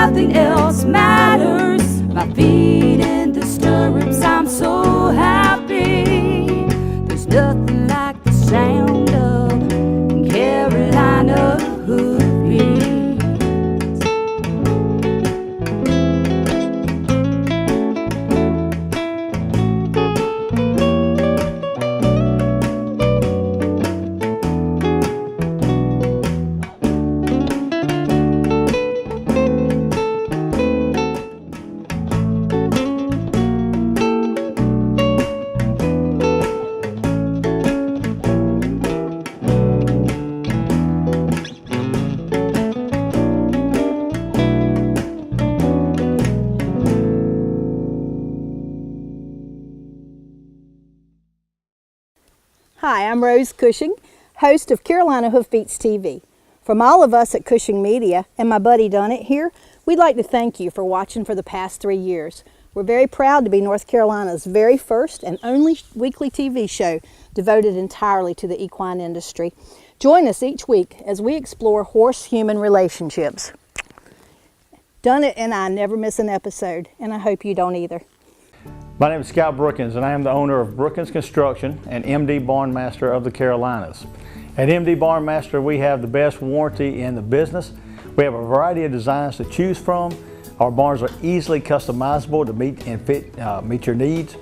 nothing else matters. My feet in the stirrups, I'm so happy. There's nothing like the sound of Carolina hoofbeats. Hi, I'm Rose Cushing, host of Carolina Hoofbeats TV. From all of us at Cushing Media and my buddy Dunnett here, we'd like to thank you for watching for the past 3 years. We're very proud to be North Carolina's very first and only weekly TV show devoted entirely to the equine industry. Join us each week as we explore horse-human relationships. Dunnett and I never miss an episode, and I hope you don't either. My name is Scott Brookins, and I am the owner of Brookins Construction and MD Barn Master of the Carolinas. At MD Barn Master, we have the best warranty in the business. We have a variety of designs to choose from. Our barns are easily customizable to meet your needs.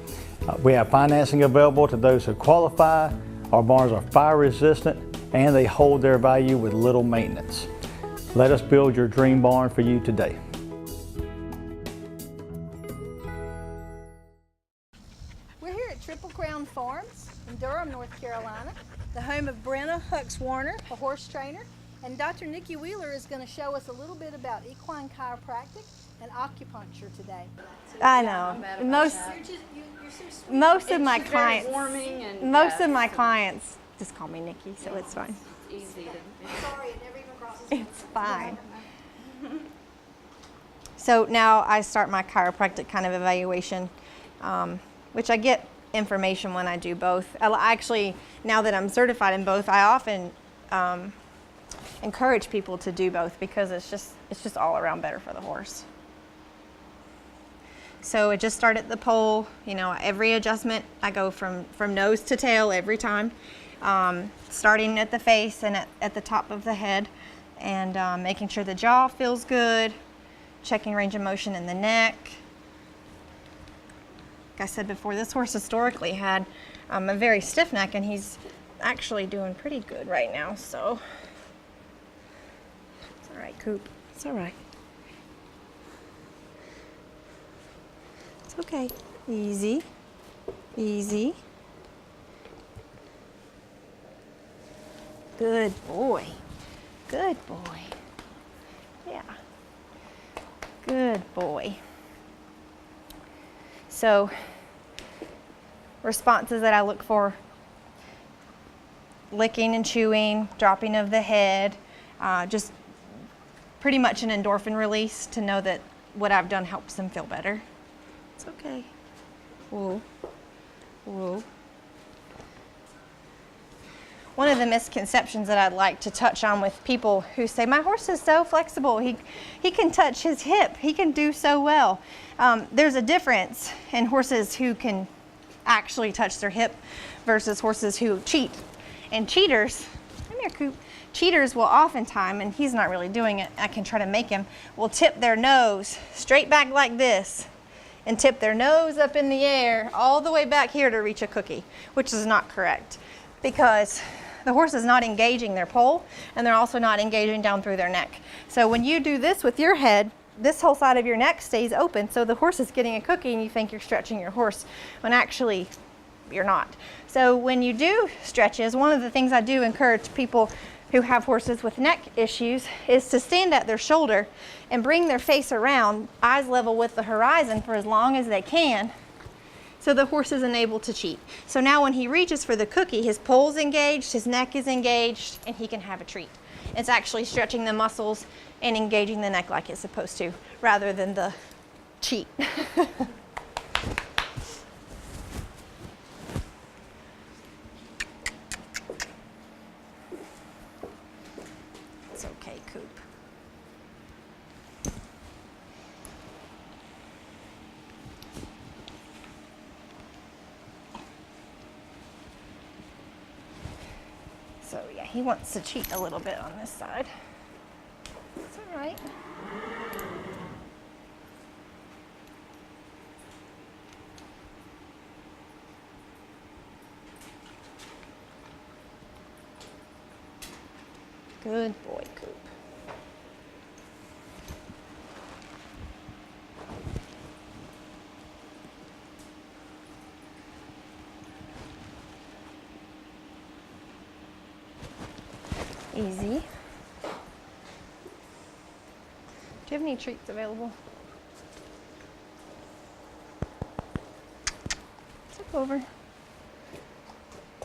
We have financing available to those who qualify. Our barns are fire resistant and they hold their value with little maintenance. Let us build your dream barn for you today. We're here at Triple Crown Farms in Durham, North Carolina, the home of Brenna Hux Warner, a horse trainer, and Dr. Nikki Wheeler is going to show us a little bit about equine chiropractic and acupuncture today. I know. Most of my clients, just call me Nikki, so it's fine. It's easy to... Sorry, it never even crosses. It's fine. So now I start my chiropractic kind of evaluation, which I get information when I do both. Actually, now that I'm certified in both, I often encourage people to do both because it's just all around better for the horse. So I just start at the pole. You know, every adjustment I go from nose to tail every time, starting at the face and at the top of the head, and making sure the jaw feels good, checking range of motion in the neck. Like I said before, this horse historically had a very stiff neck, and he's actually doing pretty good right now, so it's all right, Coop. It's all right. It's okay. Easy, easy. Good boy. Good boy. Yeah. Good boy. So, responses that I look for: licking and chewing, dropping of the head, just pretty much an endorphin release to know that what I've done helps them feel better. It's okay. Whoa. Whoa. One of the misconceptions that I'd like to touch on with people who say, my horse is so flexible, he can touch his hip, he can do so well. There's a difference in horses who can actually touch their hip versus horses who cheat. And cheaters, come here, Coop. Cheaters will oftentimes, and he's not really doing it, I can try to make him, will tip their nose straight back like this and tip their nose up in the air all the way back here to reach a cookie, which is not correct because the horse is not engaging their pole and they're also not engaging down through their neck. So when you do this with your head, this whole side of your neck stays open, so the horse is getting a cookie and you think you're stretching your horse when actually you're not. So when you do stretches, one of the things I do encourage people who have horses with neck issues is to stand at their shoulder and bring their face around, eyes level with the horizon for as long as they can, so the horse isn't able to cheat. So now when he reaches for the cookie, his pole's engaged, his neck is engaged, and he can have a treat. It's actually stretching the muscles and engaging the neck like it's supposed to, rather than the cheat. It's okay, Coop. He wants to cheat a little bit on this side. It's all right. Good boy, Coop. Easy. Do you have any treats available? Tip over.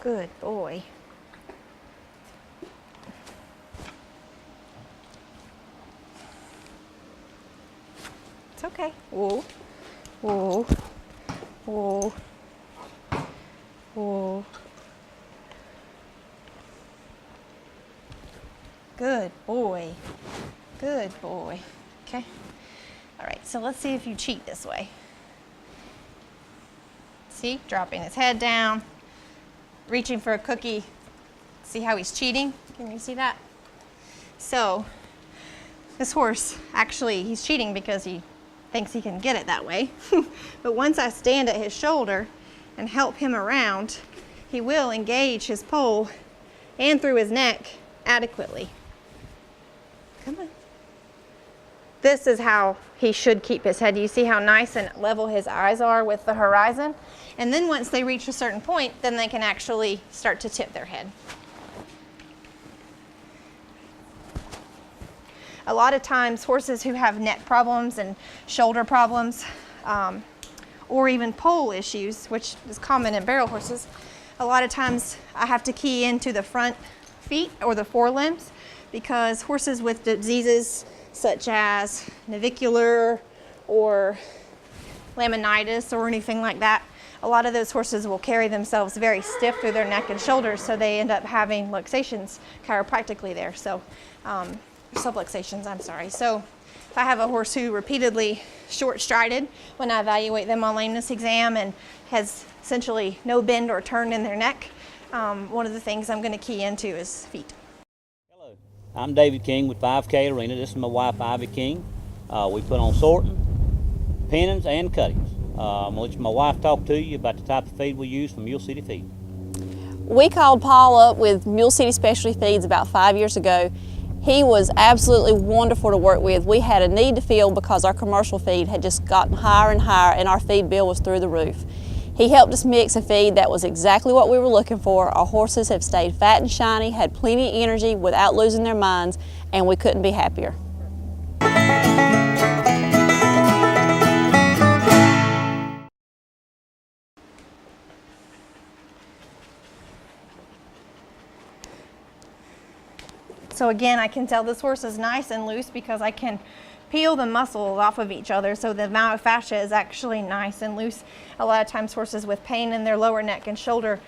Good boy. It's okay. Whoa. Whoa. Whoa. Whoa. Good boy. Good boy. Okay. All right, so let's see if you cheat this way. See, dropping his head down, reaching for a cookie. See how he's cheating? Can you see that? So this horse, actually, he's cheating because he thinks he can get it that way. But once I stand at his shoulder and help him around, he will engage his pole and through his neck adequately. Come on. This is how he should keep his head. You see how nice and level his eyes are with the horizon? And then once they reach a certain point, then they can actually start to tip their head. A lot of times horses who have neck problems and shoulder problems, or even pole issues, which is common in barrel horses, a lot of times I have to key into the front feet or the forelimbs, because horses with diseases such as navicular or laminitis or anything like that, a lot of those horses will carry themselves very stiff through their neck and shoulders, so they end up having luxations chiropractically there. So subluxations, I'm sorry. So if I have a horse who repeatedly short-strided when I evaluate them on lameness exam and has essentially no bend or turn in their neck, one of the things I'm going to key into is feet. Hello, I'm David King with 5K Arena. This is my wife, Ivy King. We put on sorting, pennings, and cuttings. I'm going to let my wife talk to you about the type of feed we use from Mule City Feed. We called Paul up with Mule City Specialty Feeds about 5 years ago. He was absolutely wonderful to work with. We had a need to fill because our commercial feed had just gotten higher and higher and our feed bill was through the roof. He helped us mix a feed that was exactly what we were looking for. Our horses have stayed fat and shiny, had plenty of energy without losing their minds, and we couldn't be happier. So again, I can tell this horse is nice and loose because I can peel the muscles off of each other, so the amount of fascia is actually nice and loose. A lot of times horses with pain in their lower neck and shoulder,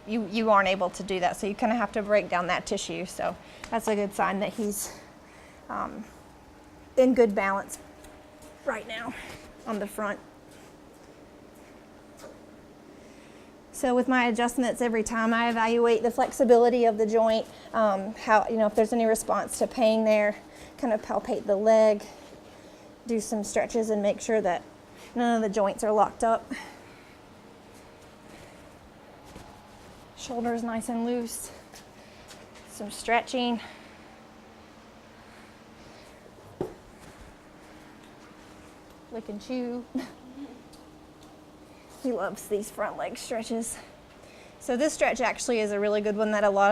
you aren't able to do that, so you kind of have to break down that tissue. So that's a good sign that he's in good balance right now on the front. So with my adjustments, every time I evaluate the flexibility of the joint, how, if there's any response to pain there, kind of palpate the leg, do some stretches and make sure that none of the joints are locked up. Shoulders nice and loose, some stretching. Lick and chew. He loves these front leg stretches. So this stretch actually is a really good one that a lot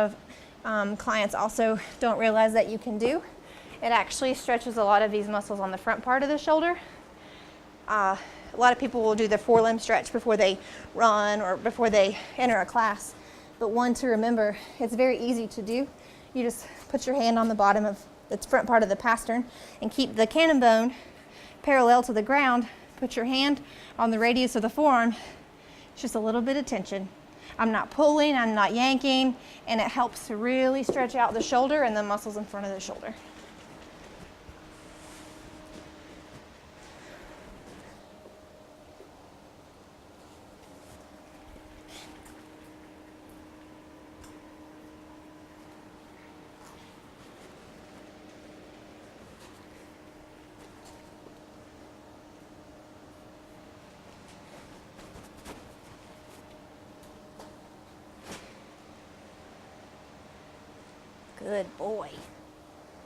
of clients also don't realize that you can do. It actually stretches a lot of these muscles on the front part of the shoulder. A lot of people will do the forelimb stretch before they run or before they enter a class. But one to remember, it's very easy to do. You just put your hand on the bottom of the front part of the pastern and keep the cannon bone parallel to the ground. Put your hand on the radius of the forearm. It's just a little bit of tension. I'm not pulling, I'm not yanking, and it helps to really stretch out the shoulder and the muscles in front of the shoulder. Good boy.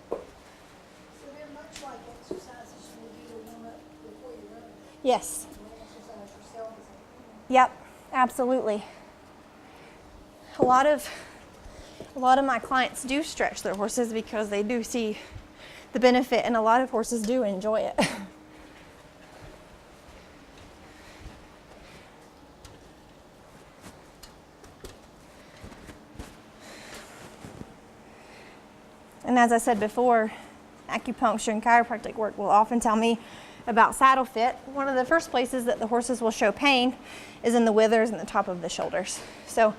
So they're much like exercises you would do to warm up before you run. Yes. You exercise yourself. Yep, absolutely. A lot of my clients do stretch their horses because they do see the benefit, and a lot of horses do enjoy it. And as I said before, acupuncture and chiropractic work will often tell me about saddle fit. One of the first places that the horses will show pain is in the withers and the top of the shoulders. So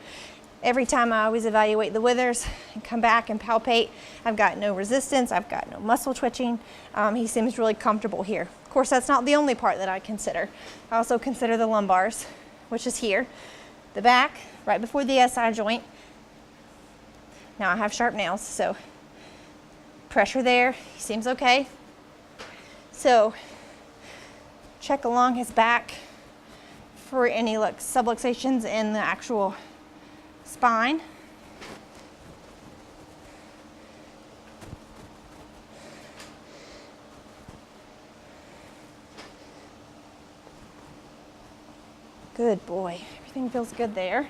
every time I always evaluate the withers and come back and palpate, I've got no resistance, I've got no muscle twitching. He seems really comfortable here. Of course, that's not the only part that I consider. I also consider the lumbars, which is here, the back, right before the SI joint. Now I have sharp nails, so pressure there, he seems okay. So check along his back for any subluxations in the actual spine. Good boy, everything feels good there.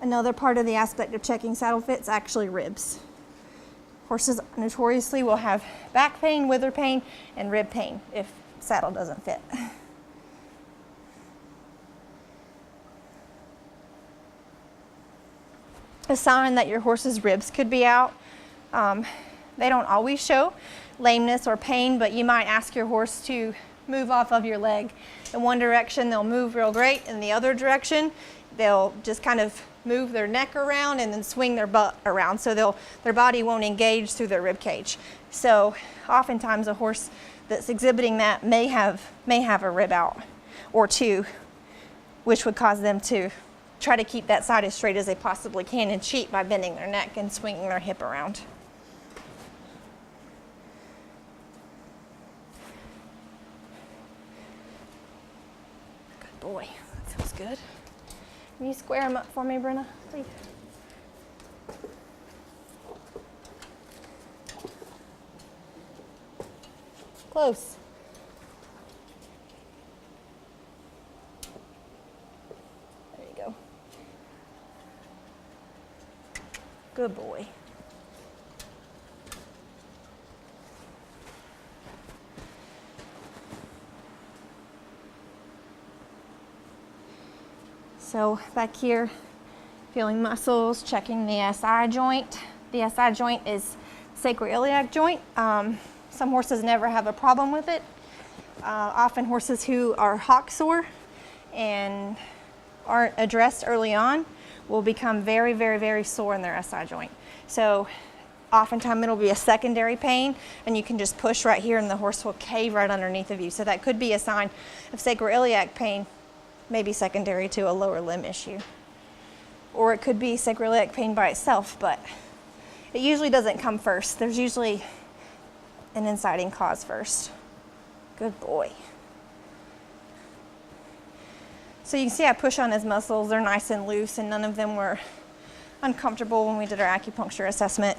Another part of the aspect of checking saddle fit is actually ribs. Horses notoriously will have back pain, wither pain, and rib pain if saddle doesn't fit. A sign that your horse's ribs could be out. They don't always show lameness or pain, but you might ask your horse to move off of your leg. In one direction, they'll move real great. In the other direction, they'll just kind of move their neck around and then swing their butt around, so their body won't engage through their rib cage. So oftentimes a horse that's exhibiting that may have a rib out or two, which would cause them to try to keep that side as straight as they possibly can and cheat by bending their neck and swinging their hip around. Good boy, that feels good. Can you square them up for me, Brenna, please? Close. There you go. Good boy. So back here, feeling muscles, checking the SI joint. The SI joint is sacroiliac joint. Some horses never have a problem with it. Often horses who are hock sore and aren't addressed early on will become very, very, very sore in their SI joint. So oftentimes it'll be a secondary pain, and you can just push right here and the horse will cave right underneath of you. So that could be a sign of sacroiliac pain, maybe secondary to a lower limb issue. Or it could be sacroiliac pain by itself, but it usually doesn't come first. There's usually an inciting cause first. Good boy. So you can see I push on his muscles. They're nice and loose, and none of them were uncomfortable when we did our acupuncture assessment.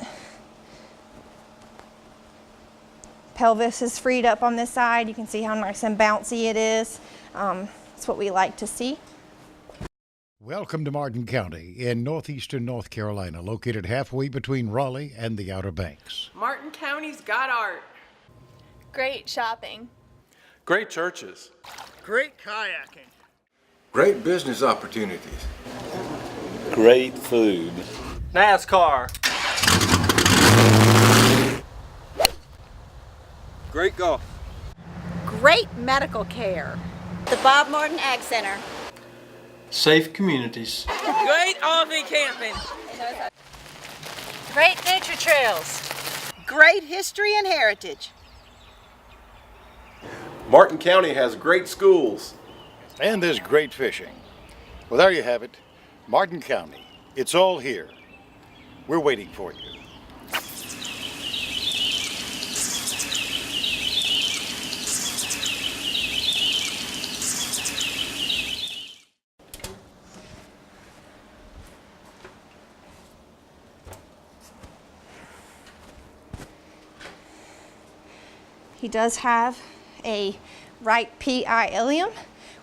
Pelvis is freed up on this side. You can see how nice and bouncy it is. That's what we like to see. Welcome to Martin County in northeastern North Carolina, located halfway between Raleigh and the Outer Banks. Martin County's got art. Great shopping. Great churches. Great kayaking. Great business opportunities. Great food. NASCAR. Great golf. Great medical care. The Bob Martin Ag Center. Safe communities. Great RV camping. Great nature trails. Great history and heritage. Martin County has great schools. And there's great fishing. Well, there you have it. Martin County. It's all here. We're waiting for you. He does have a right PI ilium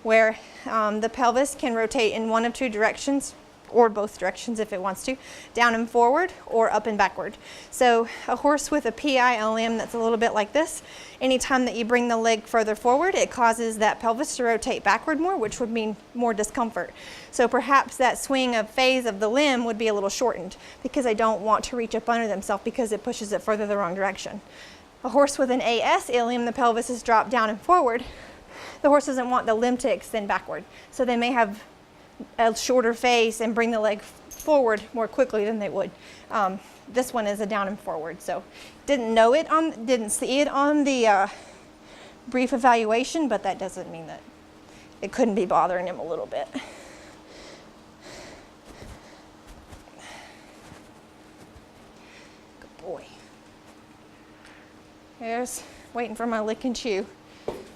where the pelvis can rotate in one of two directions, or both directions if it wants to, down and forward or up and backward. So a horse with a PI ilium that's a little bit like this, anytime that you bring the leg further forward, it causes that pelvis to rotate backward more, which would mean more discomfort. So perhaps that swing of phase of the limb would be a little shortened because they don't want to reach up under themselves because it pushes it further the wrong direction. A horse with an AS ilium, the pelvis is dropped down and forward. The horse doesn't want the limb to extend backward. So they may have a shorter face and bring the leg forward more quickly than they would. This one is a down and forward, so didn't see it on the brief evaluation, but that doesn't mean that it couldn't be bothering him a little bit. Good boy. There's waiting for my lick and chew.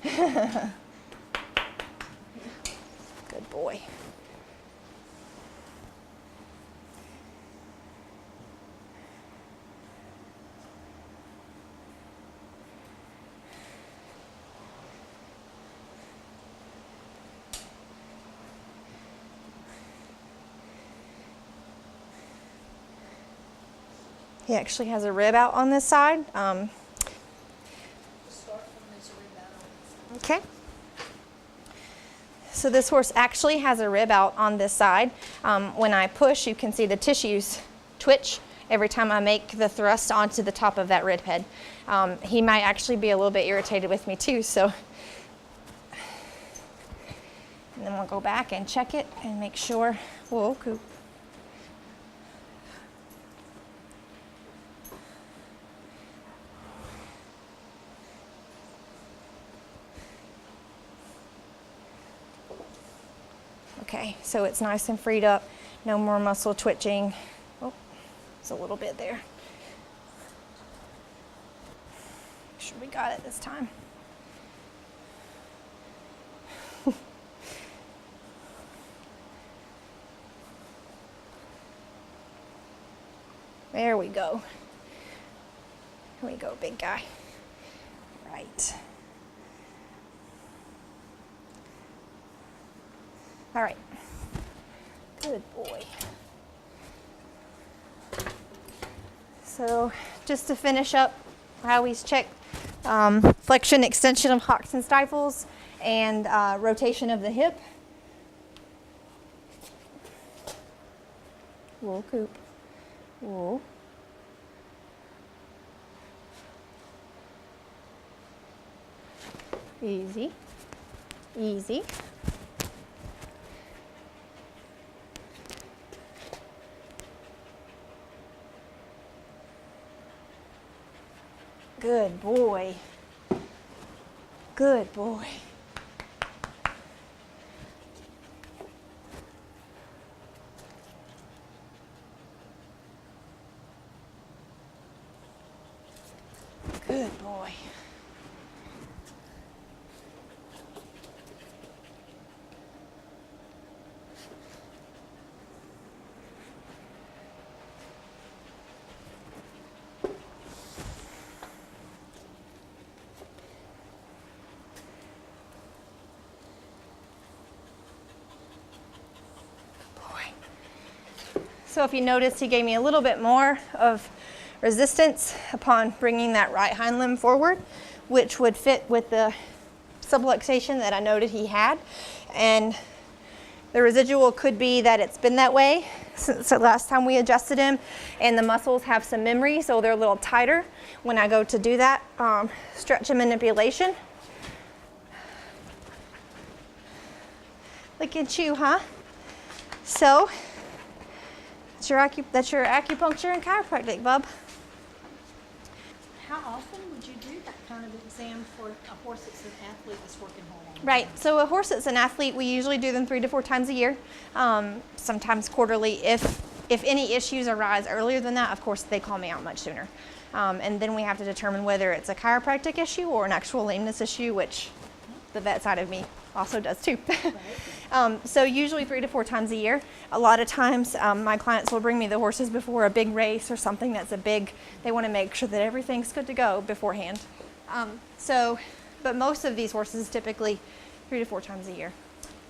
Good boy. He actually has a rib out on this side. Okay. So this horse actually has a rib out on this side. When I push, you can see the tissues twitch every time I make the thrust onto the top of that rib head. He might actually be a little bit irritated with me too, so. And then we'll go back and check it and make sure. Whoa, Coop. Okay, so it's nice and freed up, no more muscle twitching. Oh, it's a little bit there. Make sure we got it this time. There we go. Here we go, big guy. Right. All right, good boy. So just to finish up, I always check flexion, extension of hocks and stifles, and rotation of the hip. Whoa, Coop. Whoa. Easy, easy. Good boy. Good boy. Good boy. So if you notice, he gave me a little bit more of resistance upon bringing that right hind limb forward, which would fit with the subluxation that I noted he had. And the residual could be that it's been that way since the last time we adjusted him, and the muscles have some memory, so they're a little tighter when I go to do that stretch and manipulation. Look at you, huh? So that's your acupuncture and chiropractic, bub. How often would you do that kind of exam for a horse that's an athlete that's working hard? Right, so a horse that's an athlete, we usually do them 3 to 4 times a year, sometimes quarterly. If any issues arise earlier than that, of course, they call me out much sooner. And then we have to determine whether it's a chiropractic issue or an actual lameness issue, which the vet side of me also does too. So usually 3 to 4 times a year. A lot of times my clients will bring me the horses before a big race or something that's a big, they want to make sure that everything's good to go beforehand. But most of these horses typically 3 to 4 times a year.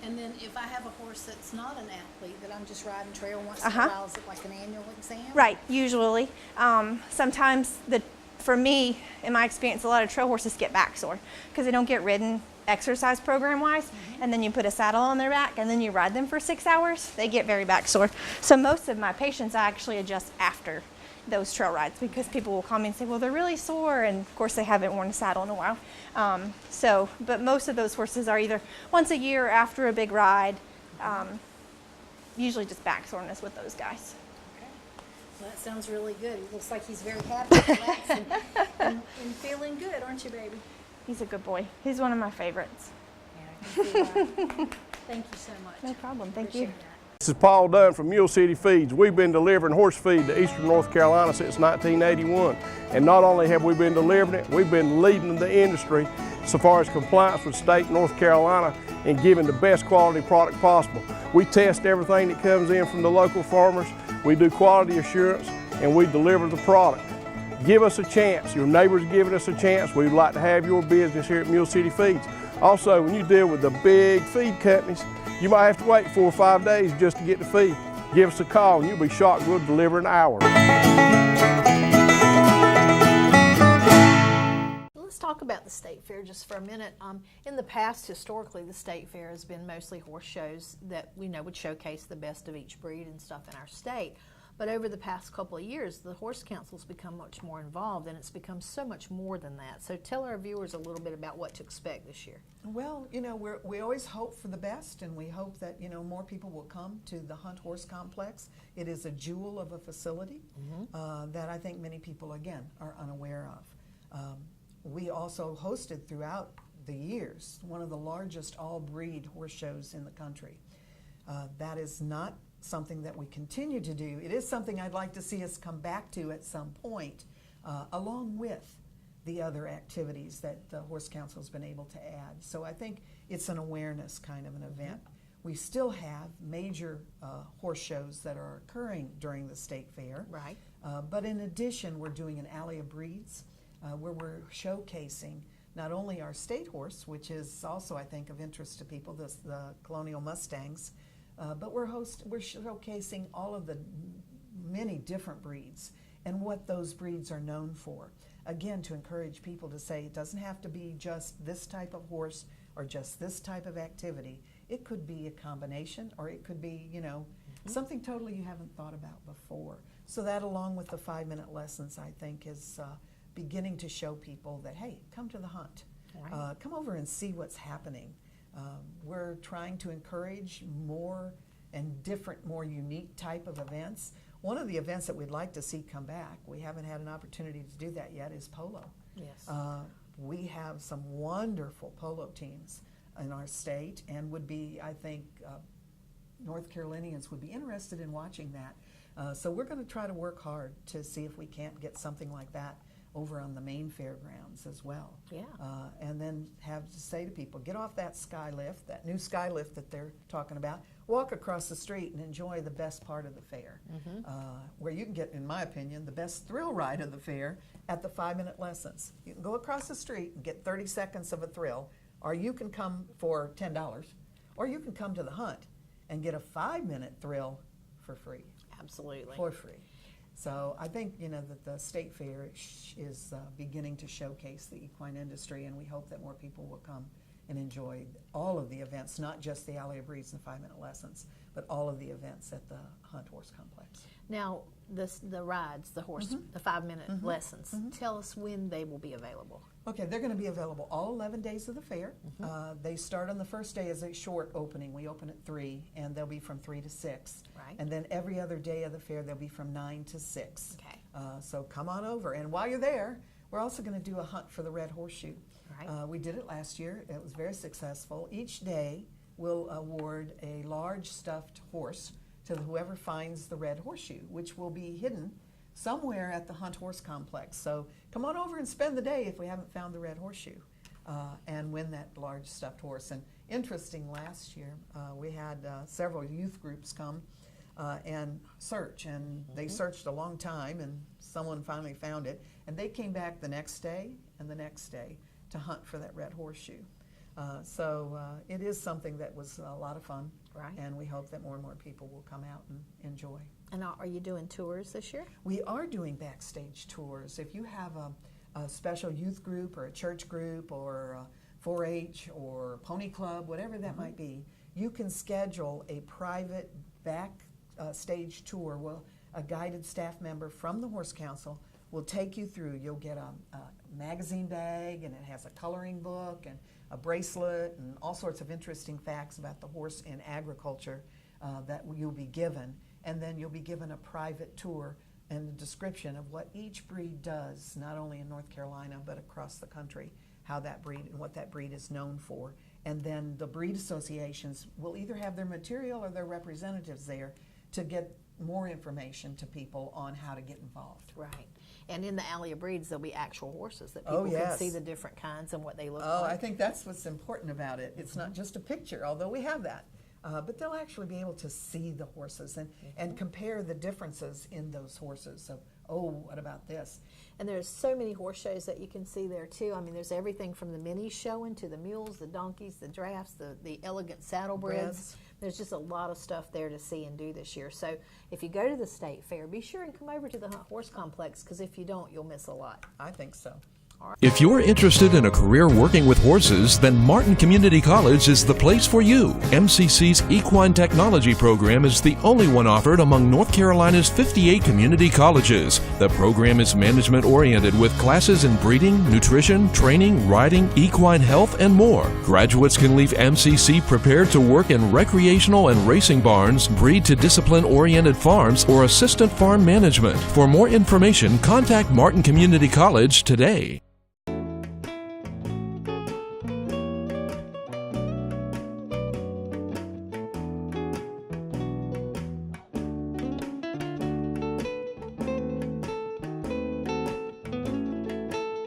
And then if I have a horse that's not an athlete, that I'm just riding trail once in a while, is it like an annual exam? Right, usually. Sometimes, for me, in my experience, a lot of trail horses get back sore because they don't get ridden exercise program wise, and then you put a saddle on their back and then you ride them for 6 hours, they get very back sore. So most of my patients I actually adjust after those trail rides because people will call me and say, well, they're really sore, and of course they haven't worn a saddle in a while. But most of those horses are either once a year or after a big ride, usually just back soreness with those guys. Okay. Well, that sounds really good. He looks like he's very happy, relaxed, and feeling good, aren't you, baby? He's a good boy. He's one of my favorites. Yeah, I can see why. Thank you so much. No problem. Thank you. This is Paul Dunn from Mule City Feeds. We've been delivering horse feed to Eastern North Carolina since 1981. And not only have we been delivering it, we've been leading the industry so far as compliance with state North Carolina and giving the best quality product possible. We test everything that comes in from the local farmers. We do quality assurance and we deliver the product. Give us a chance. Your neighbors giving us a chance. We'd like to have your business here at Mule City Feeds. Also, when you deal with the big feed companies, you might have to wait 4 or 5 days just to get the feed. Give us a call and you'll be shocked we'll deliver in an hour. Let's talk about the state fair just for a minute. In the past, historically, the state fair has been mostly horse shows that we know would showcase the best of each breed and stuff in our state. But over the past couple of years, the Horse Council's become much more involved, and it's become so much more than that. So tell our viewers a little bit about what to expect this year. Well, you know, we always hope for the best, and we hope that, you know, more people will come to the Hunt Horse Complex. It is a jewel of a facility that I think many people, again, are unaware of. We also hosted throughout the years one of the largest all-breed horse shows in the country. That is not something that we continue to do. It is something I'd like to see us come back to at some point, along with the other activities that the Horse Council has been able to add. So I think it's an awareness kind of an event. We still have major horse shows that are occurring during the state fair. Right. But in addition, we're doing an Alley of Breeds where we're showcasing not only our state horse, which is also, I think, of interest to people, the Colonial Mustangs, but we're showcasing all of the many different breeds and what those breeds are known for. Again, to encourage people to say it doesn't have to be just this type of horse or just this type of activity. It could be a combination, or it could be, you know, something totally you haven't thought about before. So that, along with the 5-minute lessons, I think is beginning to show people that, hey, come to the hunt. Right. Come over and see what's happening. We're trying to encourage more and different, more unique type of events. One of the events that we'd like to see come back, we haven't had an opportunity to do that yet, is polo. Yes. We have some wonderful polo teams in our state, and would be, I think, North Carolinians would be interested in watching that. So we're going to try to work hard to see if we can't get something like that over on the main fairgrounds as well. Yeah. And then have to say to people, get off that sky lift, that new sky lift that they're talking about, walk across the street and enjoy the best part of the fair, where you can get, in my opinion, the best thrill ride of the fair at the 5-minute lessons. You can go across the street and get 30 seconds of a thrill, or you can come for $10, or you can come to the hunt and get a 5-minute thrill for free. Absolutely. For free. So I think, you know, that the state fair is beginning to showcase the equine industry, and we hope that more people will come and enjoy all of the events, not just the Alley of Breeds and 5-minute lessons, but all of the events at the Hunt Horse Complex. Now, the rides, the horse, the 5-minute lessons, tell us when they will be available. Okay, they're going to be available all 11 days of the fair. They start on the first day as a short opening. We open at 3, and they'll be from 3 to 6. Right. And then every other day of the fair, they'll be from 9 to 6. Okay. So come on over. And while you're there, we're also going to do a hunt for the red horseshoe. Right. We did it last year. It was very successful. Each day, we'll award a large stuffed horse to whoever finds the red horseshoe, which will be hidden somewhere at the Hunt Horse Complex. So come on over and spend the day if we haven't found the red horseshoe, and win that large stuffed horse. And interesting, last year we had several youth groups come and search, and they searched a long time, and someone finally found it, and they came back the next day and the next day to hunt for that red horseshoe. So it is something that was a lot of fun, Right. and we hope that more and more people will come out and enjoy. And are you doing tours this year? We are doing backstage tours. If you have a special youth group or a church group or 4-H or pony club, whatever that might be, you can schedule a private backstage tour. Well, a guided staff member from the Horse Council will take you through. You'll get a magazine bag, and it has a coloring book and a bracelet and all sorts of interesting facts about the horse and agriculture that you'll be given. And then you'll be given a private tour and a description of what each breed does, not only in North Carolina but across the country, how that breed and what that breed is known for. And then the breed associations will either have their material or their representatives there to get more information to people on how to get involved. Right. And in the Alley of Breeds, there'll be actual horses that Oh, people yes. can see the different kinds and what they look Oh, like. I think that's what's important about it. It's not just a picture, although we have that. But they'll actually be able to see the horses and compare the differences in those horses of, oh, what about this? And there's so many horse shows that you can see there too. I mean, there's everything from the minis showing to the mules, the donkeys, the drafts, the elegant saddlebreds. Breds. There's just a lot of stuff there to see and do this year. So if you go to the state fair, be sure and come over to the Hunt Horse Complex, because if you don't, you'll miss a lot. I think so. If you're interested in a career working with horses, then Martin Community College is the place for you. MCC's Equine Technology program is the only one offered among North Carolina's 58 community colleges. The program is management oriented with classes in breeding, nutrition, training, riding, equine health, and more. Graduates can leave MCC prepared to work in recreational and racing barns, breed to discipline oriented farms, or assistant farm management. For more information, contact Martin Community College today.